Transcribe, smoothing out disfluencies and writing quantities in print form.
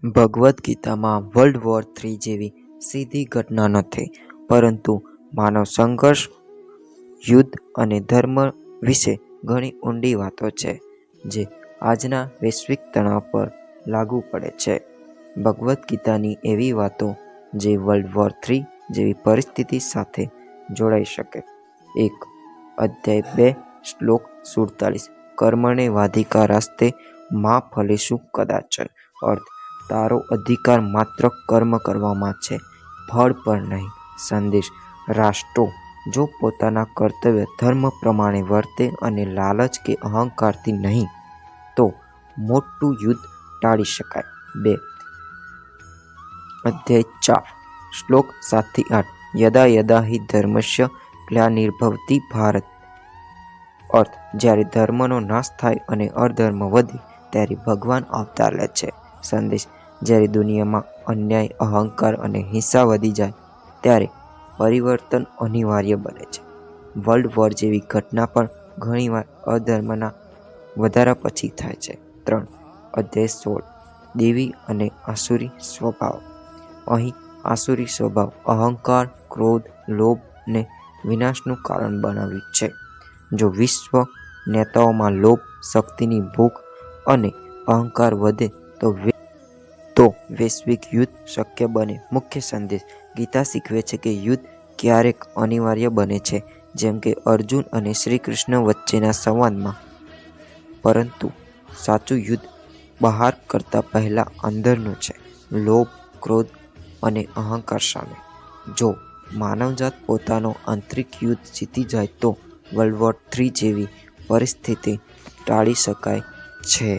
ભગવદ્ ગીતામાં world war 3 જેવી સીધી ઘટના નથી, પરંતુ માનવ સંઘર્ષ, યુદ્ધ અને ધર્મ વિશે ઘણી ઊંડી વાતો છે, જે આજના વૈશ્વિક તણાવ પર લાગુ પડે છે. ભગવદ્ ગીતાની એવી વાતો જે વર્લ્ડ વોર 3 જેવી પરિસ્થિતિ સાથે જોડાઈ શકે. 1. અધ્યાય 2, શ્લોક 47. કર્મણે વાધિકારાસ્તે મા ફલેષુ કદાચન. અર્થ: તારો અધિકાર માત્ર કર્મ કરવામાં છે, ફળ પર નહીં. સંદેશ: રાષ્ટ્રો જો પોતાના કર્તવ્ય ધર્મ પ્રમાણે વર્તે અને લાલચ કે અહંકારથી નહીં, તો મોટું યુદ્ધ ટાળી શકાય. 2. અધ્યાય 4, શ્લોક 7-8. યદા યદા હિ ધર્મસ્ય ગ્લાનિર્ભવતિ ભારત. અર્થ: જ્યારે ધર્મનો નાશ થાય અને અધર્મ વધે, ત્યારે ભગવાન અવતાર લે છે. સંદેશ: જ્યારે દુનિયામાં અન્યાય, અહંકાર અને હિંસા વધી જાય, ત્યારે પરિવર્તન અનિવાર્ય બને છે. વર્લ્ડ વોર જેવી ઘટના પણ ઘણીવાર અધર્મના વધારા પછી થાય છે. 3. અધ્યાય 16, દેવી અને આસુરી સ્વભાવ. અહીં આસુરી સ્વભાવ અહંકાર, ક્રોધ, લોભ ને વિનાશનું કારણ બનાવ્યું છે. જો વિશ્વ નેતાઓમાં લોભ, શક્તિની ભૂખ અને અહંકાર વધે તો વૈશ્વિક યુદ્ધ શક્ય બને. મુખ્ય સંદેશ: ગીતા શીખવે છે કે યુદ્ધ ક્યારેક અનિવાર્ય બને છે, જેમ કે અર્જુન અને શ્રી કૃષ્ણ વચ્ચેના સંવાદમાં, પરંતુ સાચું યુદ્ધ બહાર કરતાં પહેલા અંદરનું છે, લોભ, ક્રોધ અને અહંકાર સામે. જો માનવજાત પોતાનો આંતરિક યુદ્ધ જીતી જાય તો વર્લ્ડ વોર 3 જેવી પરિસ્થિતિ ટાળી શકાય છે.